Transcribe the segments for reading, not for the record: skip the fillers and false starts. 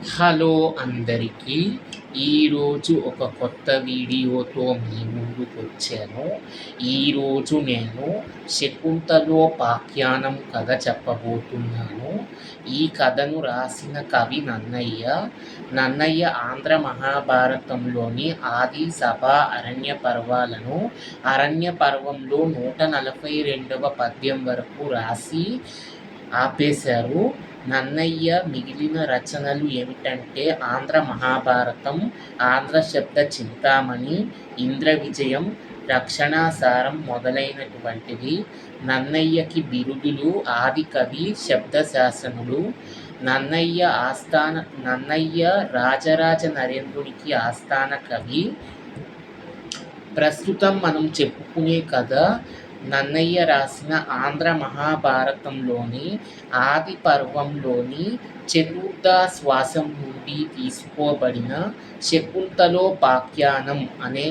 Hello అందరికీ. ఈరోజు ఒక కొత్త వీడియోతో మీ ముందుకొచ్చాను. ఈరోజు నేను శకుంతలోపాఖ్యానం కథ చెప్పబోతున్నాను. ఈ కథను రాసిన కవి నన్నయ్య. నన్నయ్య ఆంధ్ర మహాభారతంలోని ఆది, సభ, అరణ్య పర్వాలను అరణ్య పర్వంలో 142వ పద్యం వరకు రాసి ఆపేశారు. నన్నయ్య మిగిలిన రచనలు ఏమిటంటే ఆంధ్ర మహాభారతం, ఆంధ్ర శబ్ద చింతామణి, ఇంద్ర విజయం, రక్షణాసారం మొదలైనటువంటివి. నన్నయ్యకి బిరుదులు ఆదికవి, శబ్దశాసనులు. నన్నయ్య రాజరాజ నరేంద్రునికి ఆస్థాన కవి. ప్రస్తుతం మనం చెప్పుకునే కథ నన్నయ్య రాసిన ఆంధ్ర మహాభారతంలోని ఆది పర్వంలోని చతుర్థాశ్వాసం నుండి తీసుకోబడిన శకుంతలోపాఖ్యానం అనే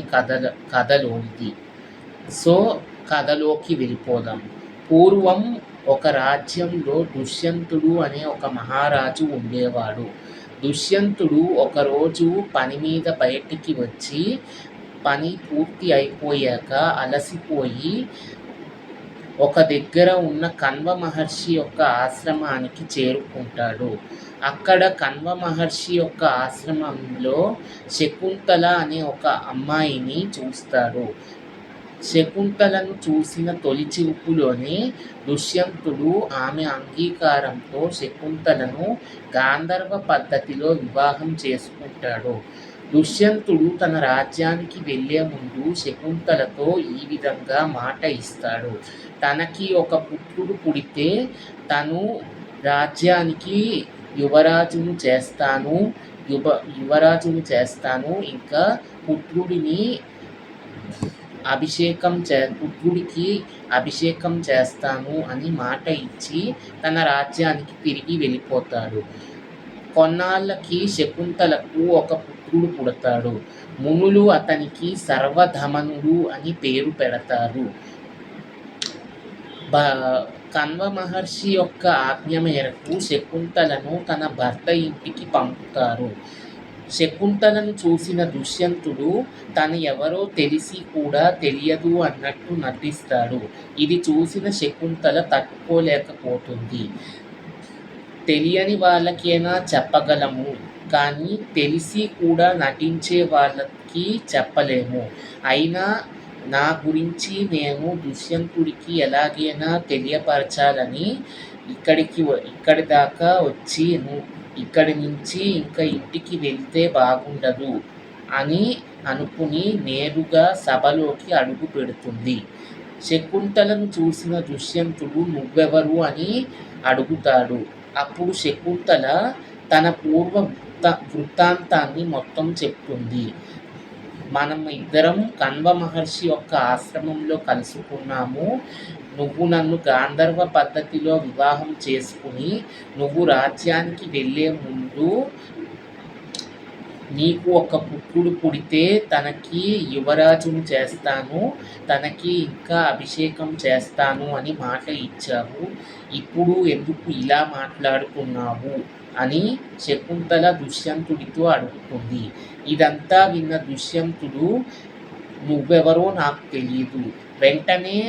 కథలోనిది. సో కథలోకి వెళ్ళిపోదాం. పూర్వం ఒక రాజ్యంలో దుష్యంతుడు అనే ఒక మహారాజు ఉండేవాడు. దుష్యంతుడు ఒకరోజు పని మీద బయటికి వచ్చి పని పూర్తి అయిపోయాక అలసిపోయి ఒక దగ్గర ఉన్న కణ్వ మహర్షి యొక్క ఆశ్రమానికి చేరుకుంటాడు. అక్కడ కణ్వ మహర్షి యొక్క ఆశ్రమంలో శకుంతల అనే ఒక అమ్మాయిని చూస్తాడు. శకుంతలను చూసిన తొలి చూపులోనే దుష్యంతుడు ఆమె అంగీకారంతో శకుంతలను గాంధర్వ పద్ధతిలో వివాహం చేసుకుంటాడు. దుష్యంతుడు తన రాజ్యానికి వెళ్లే ముందు శకుంతలతో ఈ విధంగా మాట ఇస్తాడు. తనకి ఒక పుత్రుడు పుడితే తను రాజ్యానికి యువరాజును చేస్తాను, ఇంకా పుత్రుడికి అభిషేకం చేస్తాను అని మాట ఇచ్చి తన రాజ్యానికి తిరిగి వెళ్ళిపోతాడు. కొన్నాళ్ళకి శకుంతలకు ఒక పుత్రుడు పుడతాడు. మునులు అతనికి సర్వధమనుడు అని పేరు పెడతారు. కణ్వ మహర్షి యొక్క ఆజ్ఞ మేరకు శకుంతలను తన భర్త ఇంటికి పంపుతారు. శకుంతలను చూసిన దుష్యంతుడు తను ఎవరో తెలిసి కూడా తెలియదు అన్నట్టు నటిస్తాడు. ఇది చూసిన శకుంతల తట్టుకోలేకపోతుంది. తెలియని వాళ్ళకైనా చెప్పగలము, కానీ తెలిసి కూడా నటించే వాళ్ళకి చెప్పలేము. అయినా నా గురించి నేను దుష్యంతుడికి ఎలాగైనా తెలియపరచాలని ఇక్కడి దాకా వచ్చి ఇక్కడి నుంచి ఇంకా ఇంటికి వెళ్తే బాగుండదు అని అనుకుని నేరుగా సభలోకి అడుగు పెడుతుంది. శకుంతలను చూసిన దుష్యంతుడు నువ్వెవరు అని అడుగుతాడు. అప్పుడు శకుంతల తన పూర్వ వృత్తాంతాన్ని మొత్తం చెప్తుంది. మనం ఇద్దరం కణ్వ మహర్షి యొక్క ఆశ్రమంలో కలుసుకున్నాము. నువ్వు నన్ను గాంధర్వ పద్ధతిలో వివాహం చేసుకుని నువ్వు రాజ్యానికి వెళ్ళే ముందు నీకు ఒక పుత్రుడు పుడితే తనకి యువరాజును చేస్తాను, తనకి ఇంకా అభిషేకం చేస్తాను అని మాట ఇచ్చావు. ఇప్పుడు ఎందుకు ఇలా మాట్లాడుతున్నావు అని శకుంతల దుష్యంతుడితో అడుగుతుంది. ఇదంతా విన్న దుష్యంతుడు నువ్వెవరో నాకు తెలియదు, వెంటనే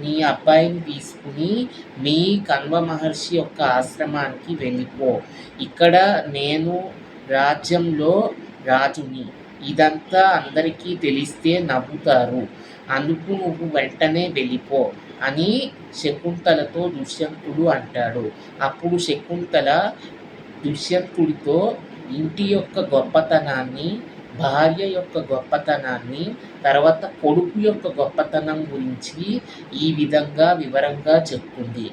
నీ అబ్బాయిని తీసుకుని మీ కణ్వ మహర్షి యొక్క ఆశ్రమానికి వెళ్ళిపో. ఇక్కడ నేను రాజ్యంలో రాజుని. ఇదంతా అందరికీ తెలిస్తే నవ్వుతారు. అందుకు నువ్వు వెంటనే వెళ్ళిపో అని శకుంతలతో దుష్యంతుడు అంటాడు. అప్పుడు శకుంతల దుష్యంతుడితో ఇంటి యొక్క గొప్పతనాన్ని, భార్య యొక్క గొప్పతనాన్ని, తర్వాత కొడుకు యొక్క గొప్పతనం గురించి ఈ విధంగా వివరంగా చెప్తుంది.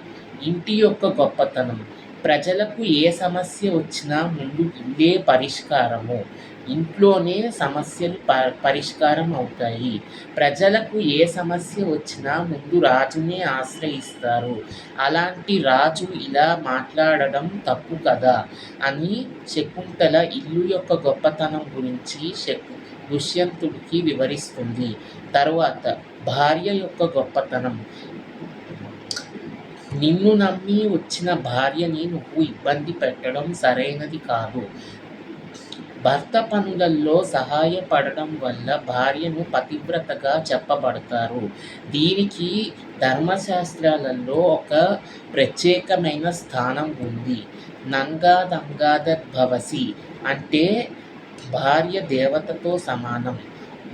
ఇంటి యొక్క గొప్పతనం: ప్రజలకు ఏ సమస్య వచ్చినా ముందు ఇల్లే పరిష్కారము. ఇంట్లోనే సమస్యలు పరిష్కారం అవుతాయి. ప్రజలకు ఏ సమస్య వచ్చినా ముందు రాజునే ఆశ్రయిస్తారు. అలాంటి రాజు ఇలా మాట్లాడడం తప్పు కదా అని శకుంతల ఇల్లు యొక్క గొప్పతనం గురించి దుష్యంతుడికి వివరిస్తుంది. తరువాత భార్య యొక్క గొప్పతనం: నిన్ను నమ్మి వచ్చిన భార్యని నువ్వు ఇబ్బంది పెట్టడం సరైనది కాదు. భర్త పనులలో సహాయపడడం వల్ల భార్యను పతివ్రతగా చెప్పబడతారు. దీనికి ధర్మశాస్త్రాలలో ఒక ప్రత్యేకమైన స్థానం ఉంది. నంగాదంగాదర్భవసి అంటే భార్య దేవతతో సమానం.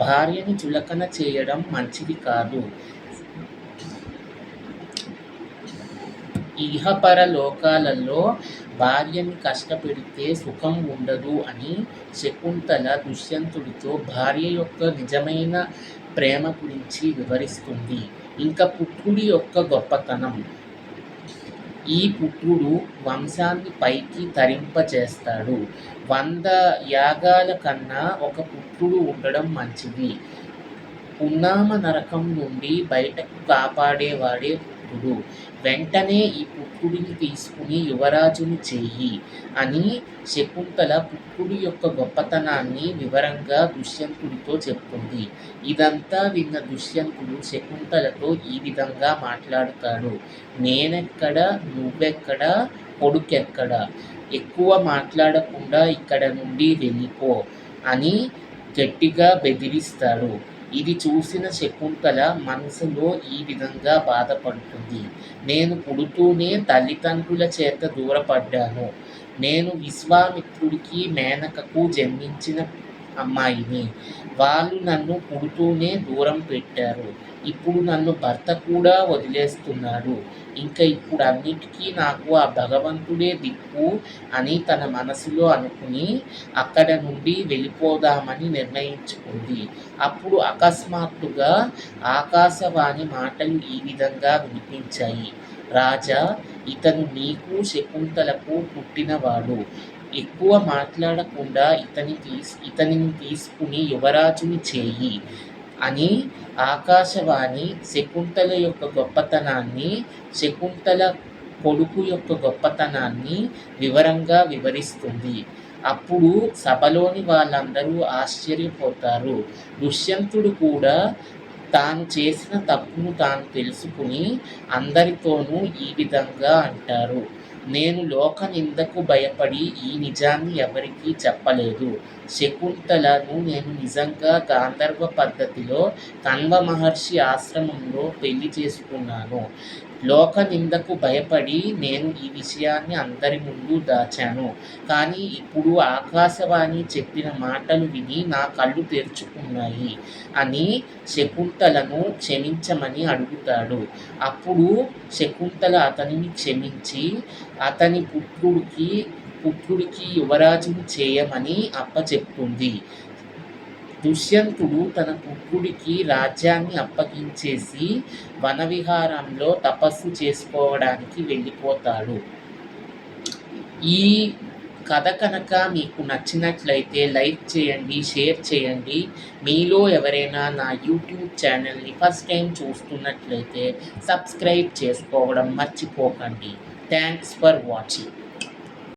భార్యని చులకన చేయడం మంచిది కాదు. ఇహపర లోకాలలో భార్యని కష్టపెడితే సుఖం ఉండదు అని శకుంతల దుష్యంతుడితో భార్య యొక్క నిజమైన ప్రేమ గురించి వివరిస్తుంది. ఇంకా పుత్రుడి యొక్క గొప్పతనం. ఈ పుత్రుడు వంశాన్ని పైకి తరింపచేస్తాడు. 100 యాగాల కన్నా ఒక పుత్రుడు ఉండడం మంచిది. పున్నామ నరకం నుండి బయటకు కాపాడేవాడే పుత్రుడు. వెంటనే ఈ పుత్రుడిని తీసుకుని యువరాజుని చెయ్యి అని శకుంతల పుత్రుడి యొక్క గొప్పతనాన్ని వివరంగా దుష్యంతుడితో చెప్తుంది. ఇదంతా విన్న దుష్యంతుడు శకుంతలతో ఈ విధంగా మాట్లాడుతాడు. నేనెక్కడ, నువ్వెక్కడ, కొడుకెక్కడ? ఎక్కువ మాట్లాడకుండా ఇక్కడ నుండి వెళ్ళిపో అని గట్టిగా బెదిరిస్తాడు. ఇది చూసిన శకుంతల మనసులో ఈ విధంగా బాధపడుతుంది. నేను పుడుతూనే తల్లిదండ్రుల చేత దూరపడ్డాను. నేను విశ్వామిత్రుడికి మేనకకు జన్మించిన అమ్మాయిని. వాళ్ళు నన్ను పుడుతూనే దూరం పెట్టారు. ఇప్పుడు నన్ను భర్త కూడా వదిలేస్తున్నాడు. ఇప్పుడు అన్నిటికీ నాకు ఆ భగవంతుడే దిక్కు అని తన మనసులో అనుకుని అక్కడ నుండి వెళ్ళిపోదామని నిర్ణయించుకుంది. అప్పుడు అకస్మాత్తుగా ఆకాశవాణి మాటలు ఈ విధంగా వినిపించాయి. రాజా, ఇతను నీకు శకుంతలకు పుట్టినవాడు. ఎక్కువ మాట్లాడకుండా ఇతనిని తీసుకుని యువరాజుని చేయి అని ఆకాశవాణి శకుంతల యొక్క గొప్పతనాన్ని, శకుంతల కొడుకు యొక్క గొప్పతనాన్ని వివరంగా వివరిస్తుంది. అప్పుడు సభలోని వాళ్ళందరూ ఆశ్చర్యపోతారు. దుష్యంతుడు కూడా తాను చేసిన తప్పును తాను తెలుసుకుని అందరితోనూ ఈ విధంగా అంటారు. నేను లోక నిందకు భయపడి ఈ నిజాన్ని ఎవరికీ చెప్పలేదు. శకుంతలను నేను నిజంగా గాంధర్వ పద్ధతిలో కణ్వ మహర్షి ఆశ్రమంలో పెళ్లి చేసుకున్నాను. లోక నిందకు భయపడి నేను ఈ విషయాన్ని అందరి ముందు దాచాను. కానీ ఇప్పుడు ఆకాశవాణి చెప్పిన మాటలు విని నా కళ్ళు తెరుచుకున్నాయి అని శకుంతలను క్షమించమని అడుగుతాడు. అప్పుడు శకుంతల అతనిని క్షమించి అతని పుత్రుడికి యువరాజుని చేయమని అప్పచెప్తుంది. దుష్యంతుడు తన పుత్రుడికి రాజ్యాన్ని అప్పగించేసి వనవిహారంలో తపస్సు చేసుకోవడానికి వెళ్ళిపోతాడు. ఈ కథ కనుక మీకు నచ్చినట్లయితే లైక్ చేయండి, షేర్ చేయండి. మీలో ఎవరైనా నా యూట్యూబ్ ఛానల్ని ఫస్ట్ టైం చూస్తున్నట్లయితే సబ్స్క్రైబ్ చేసుకోవడం మర్చిపోకండి. Thanks for watching.